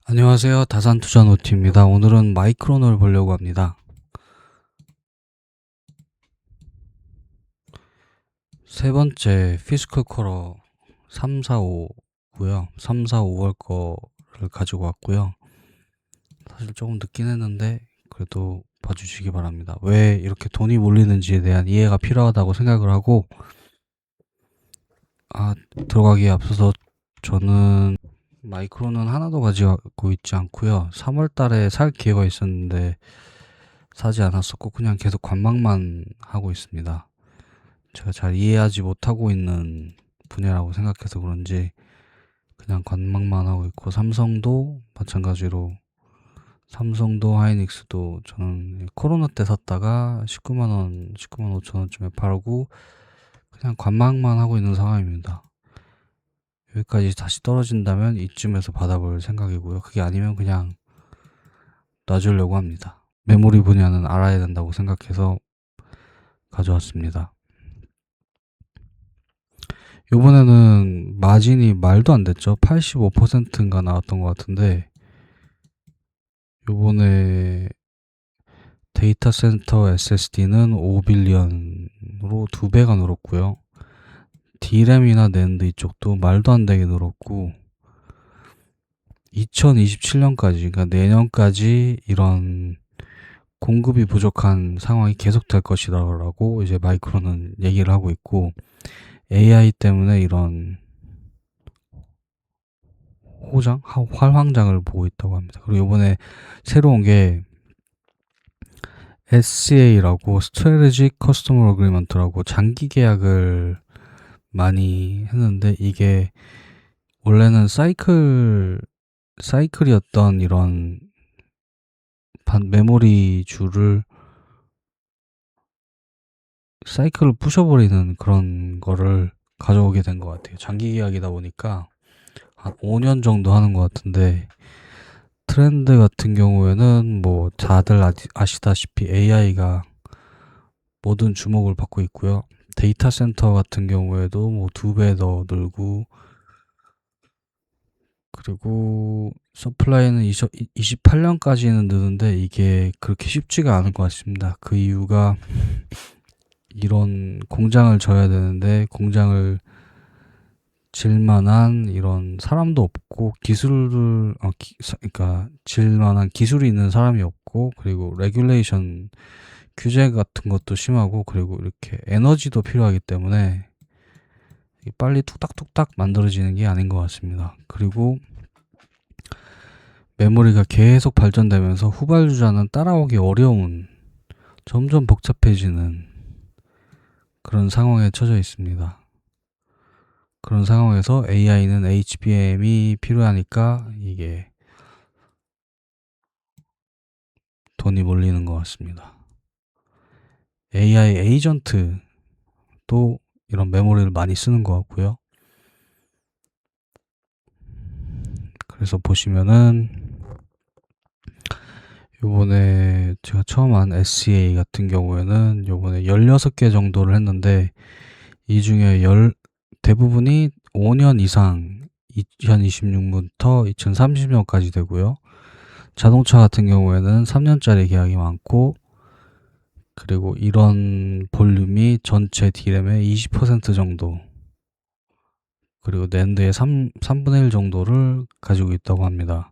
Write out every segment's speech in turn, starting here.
안녕하세요. 다산투자노트입니다. 오늘은 마이크론을 보려고 합니다. 세 번째 피스컬 쿼터 3, 4, 5고요. 3, 4, 5월 거를 가지고 왔고요. 사실 조금 늦긴 했는데 그래도 봐주시기 바랍니다. 왜 이렇게 돈이 몰리는지에 대한 이해가 필요하다고 생각을 하고 들어가기에 앞서서 저는 마이크론은 하나도 가지고 있지 않고요. 3월 달에 살 기회가 있었는데 사지 않았었고 그냥 계속 관망만 하고 있습니다. 제가 잘 이해하지 못하고 있는 분야라고 생각해서 그런지 그냥 관망만 하고 있고, 삼성도 마찬가지로, 삼성도 하이닉스도 저는 코로나 때 샀다가 19만원, 19만 5천원쯤에 팔고 그냥 관망만 하고 있는 상황입니다. 여기까지 다시 떨어진다면 이쯤에서 받아볼 생각이고요. 그게 아니면 그냥 놔주려고 합니다. 메모리 분야는 알아야 된다고 생각해서 가져왔습니다. 요번에는 마진이 말도 안 됐죠. 85%인가 나왔던 것 같은데, 요번에 데이터 센터 SSD는 5빌리언으로 2배가 늘었고요. D램이나 낸드 이쪽도 말도 안 되게 늘었고, 2027년까지, 그러니까 내년까지 이런 공급이 부족한 상황이 계속될 것이라고 이제 마이크론은 얘기를 하고 있고, AI 때문에 이런 활황장을 보고 있다고 합니다. 그리고 이번에 새로운 게 SCA라고 Strategic Customer Agreement라고 장기 계약을 많이 했는데, 이게 원래는 사이클이었던 이런 메모리 줄을 사이클을 부셔버리는 그런 거를 가져오게 된 것 같아요. 장기 계약이다 보니까 한 5년 정도 하는 것 같은데, 트렌드 같은 경우에는 뭐 다들 아시다시피 AI가 모든 주목을 받고 있고요. 데이터 센터 같은 경우에도 뭐 2배 더 늘고, 그리고 서플라이는 28년까지는 느는데 이게 그렇게 쉽지가 않을 것 같습니다. 그 이유가 이런 공장을 져야 되는데 공장을 질 만한 이런 사람도 없고, 그러니까 질 만한 기술이 있는 사람이 없고, 그리고 레귤레이션 규제 같은 것도 심하고, 그리고 이렇게 에너지도 필요하기 때문에 빨리 뚝딱뚝딱 만들어지는 게 아닌 것 같습니다. 그리고 메모리가 계속 발전되면서 후발주자는 따라오기 어려운, 점점 복잡해지는 그런 상황에 처져 있습니다. 그런 상황에서 AI는 HBM이 필요하니까 이게 돈이 몰리는 것 같습니다. AI 에이전트도 이런 메모리를 많이 쓰는 것 같고요. 그래서 보시면은 요번에 제가 처음 한 SCA 같은 경우에는 요번에 16개 정도를 했는데, 이 중에 대부분이 5년 이상, 2026년부터 2030년까지 되고요. 자동차 같은 경우에는 3년짜리 계약이 많고, 그리고 이런 볼륨이 전체 D램의 20% 정도, 그리고 낸드의 3분의 1 정도를 가지고 있다고 합니다.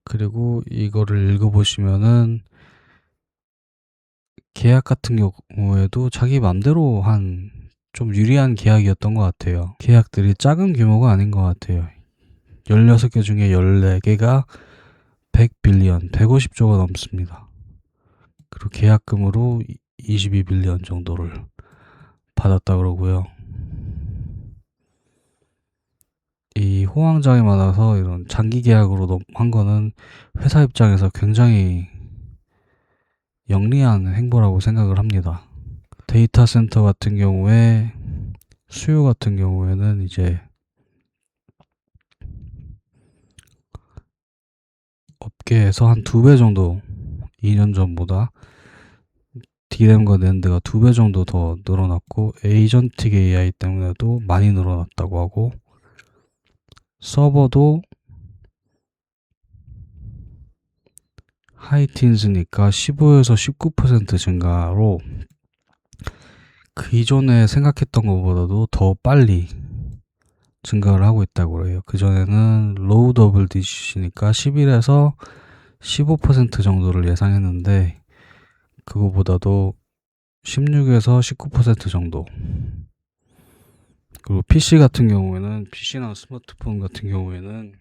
그리고 이거를 읽어보시면은 계약 같은 경우에도 자기 맘대로 한 좀 유리한 계약이었던 것 같아요. 계약들이 작은 규모가 아닌 것 같아요. 16개 중에 14개가 100빌리언, 150조가 넘습니다. 그리고 계약금으로 22빌리언 정도를 받았다 그러고요. 이 호황장이 많아서 이런 장기 계약으로 한 거는 회사 입장에서 굉장히 영리한 행보라고 생각을 합니다. 데이터 센터 같은 경우에 수요 같은 경우에는 이제 업계에서 한 2배 정도, 2년 전보다 D램과 낸드가 2배 정도 더 늘어났고, 에이전틱 AI 때문에도 많이 늘어났다고 하고, 서버도 하이틴즈니까 15에서 19% 증가로 그 이전에 생각했던 것보다도 더 빨리 증가를 하고 있다고 그래요. 그전에는 로우 더블 디지트니까 11에서 15% 정도를 예상했는데 그거보다도 16에서 19% 정도. 그리고 PC 같은 경우에는, PC나 스마트폰 같은 경우에는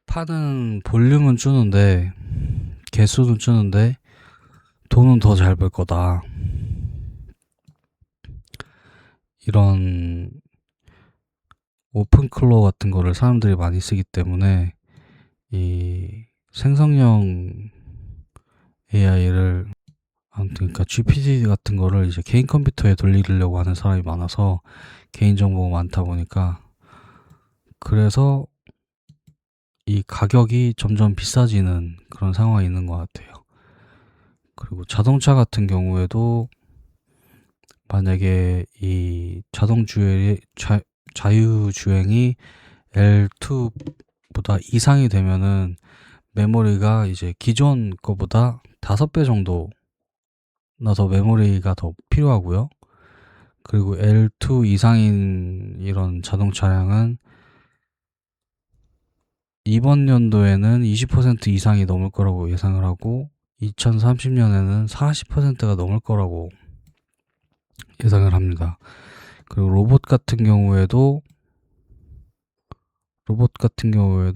파는 볼륨은 주는데, 개수는 주는데 돈은 더 잘 벌 거다. 이런 오픈클로 같은 거를 사람들이 많이 쓰기 때문에 이 생성형 AI를, 아무튼 그러니까 GPT 같은 거를 이제 개인 컴퓨터에 돌리려고 하는 사람이 많아서, 개인정보가 많다 보니까, 그래서 이 가격이 점점 비싸지는 그런 상황이 있는 것 같아요. 그리고 자동차 같은 경우에도 만약에 이 자유주행이 L2보다 이상이 되면은 메모리가 이제 기존 거보다 5배 정도나 더 메모리가 더 필요하고요. 그리고 L2 이상인 이런 자동차량은 이번 연도에는 20% 이상이 넘을 거라고 예상을 하고, 2030년에는 40%가 넘을 거라고 예상을 합니다. 그리고 로봇 같은 경우에도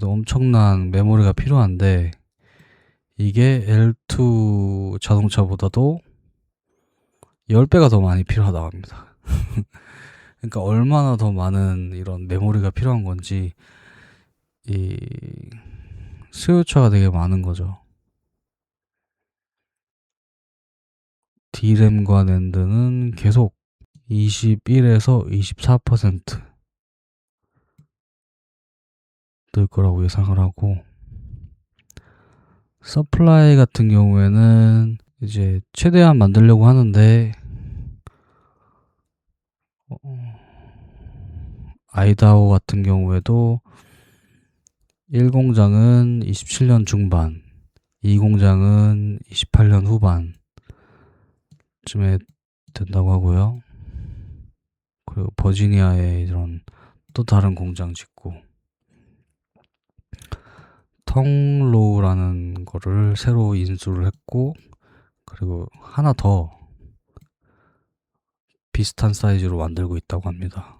엄청난 메모리가 필요한데, 이게 L2 자동차보다도 10배가 더 많이 필요하다고 합니다. 그러니까 얼마나 더 많은 이런 메모리가 필요한 건지, 이 수요처가 되게 많은 거죠. D램과 낸드는 계속 21에서 24% 늘 거라고 예상을 하고, 서플라이 같은 경우에는 이제 최대한 만들려고 하는데, 아이다호 같은 경우에도 1공장은 27년 중반, 2공장은 28년 후반쯤에 된다고 하고요. 그리고 버지니아에 이런 또 다른 공장 짓고, 텅로우라는 거를 새로 인수를 했고, 그리고 하나 더 비슷한 사이즈로 만들고 있다고 합니다.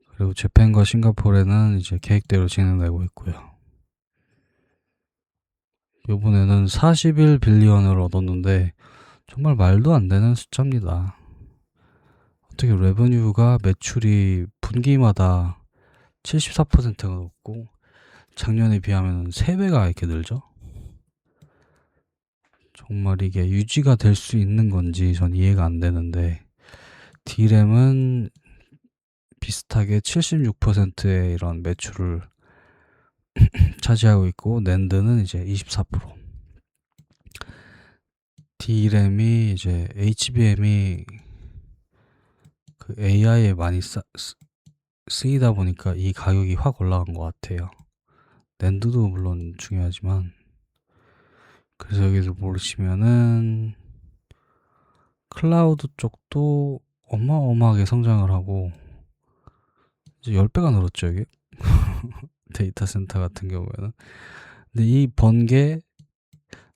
그리고 재팬과 싱가포르에는 이제 계획대로 진행되고 있고요. 이번에는 41빌리언을 얻었는데 정말 말도 안 되는 숫자입니다. 어떻게 레버뉴가, 매출이 분기마다 74%가 높고 작년에 비하면 3배가 이렇게 늘죠? 정말 이게 유지가 될 수 있는 건지 전 이해가 안 되는데, D램은 비슷하게 76%의 이런 매출을 차지하고 있고, 낸드는 이제 24%. D램이 이제 HBM이 그 AI에 많이 쓰이다 보니까 이 가격이 확 올라간 것 같아요. 낸드도 물론 중요하지만. 그래서 여기서 보시면은 클라우드 쪽도 어마어마하게 성장을 하고, 이제 10배가 늘었죠, 이게. 데이터 센터 같은 경우에는. 근데 이 번개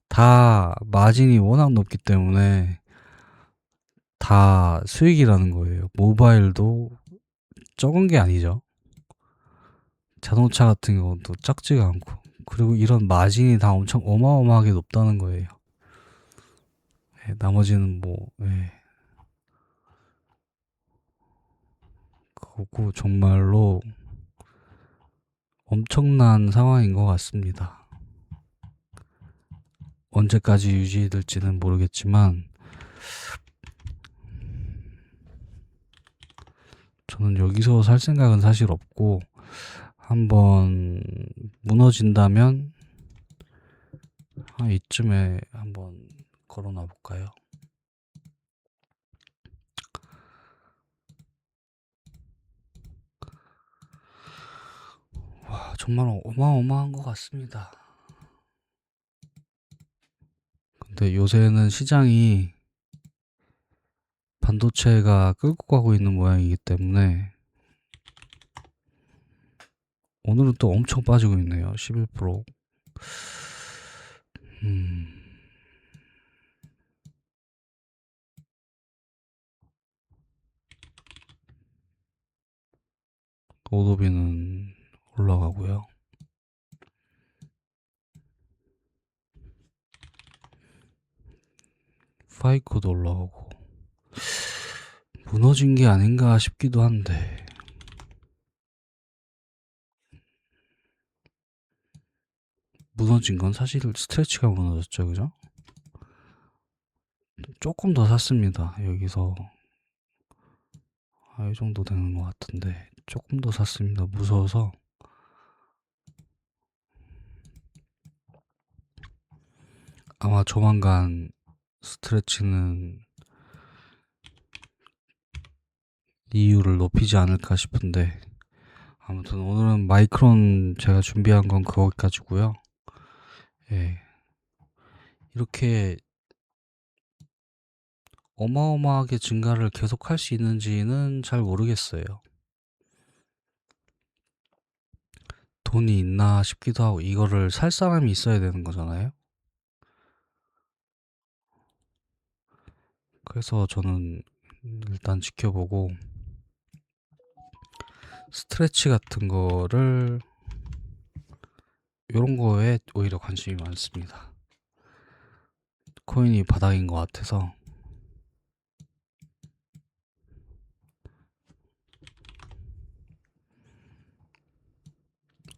다 마진이 워낙 높기 때문에 다 수익이라는 거예요. 모바일도 적은 게 아니죠. 자동차 같은 경우도 작지가 않고. 그리고 이런 마진이 다 엄청 어마어마하게 높다는 거예요. 네, 나머지는 뭐, 네. 그거고 정말로 엄청난 상황인 것 같습니다. 언제까지 유지될지는 모르겠지만 저는 여기서 살 생각은 사실 없고, 한번 무너진다면 이쯤에 한번 걸어놔 볼까요? 와, 정말 어마어마한 것 같습니다. 근데 요새는 시장이 반도체가 끌고 가고 있는 모양이기 때문에 오늘은 또 엄청 빠지고 있네요. 11%. 오도비는 올라가고요. 파이코도 올라가고. 무너진 게 아닌가 싶기도 한데. 무너진 건 사실 스트레치가 무너졌죠, 그죠? 조금 더 샀습니다. 여기서 이 정도 되는 것 같은데 조금 더 샀습니다. 무서워서. 아마 조만간 스트레치는 이유를 높이지 않을까 싶은데, 아무튼 오늘은 마이크론 제가 준비한 건 그거까지고요. 예, 이렇게 어마어마하게 증가를 계속 할 수 있는지는 잘 모르겠어요. 돈이 있나 싶기도 하고, 이거를 살 사람이 있어야 되는 거잖아요. 그래서 저는 일단 지켜보고, 스트레치 같은 거를 요런 거에 오히려 관심이 많습니다. 코인이 바닥인 것 같아서.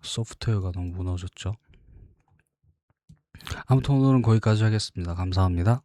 소프트웨어가 너무 무너졌죠. 아무튼 오늘은 거기까지 하겠습니다. 감사합니다.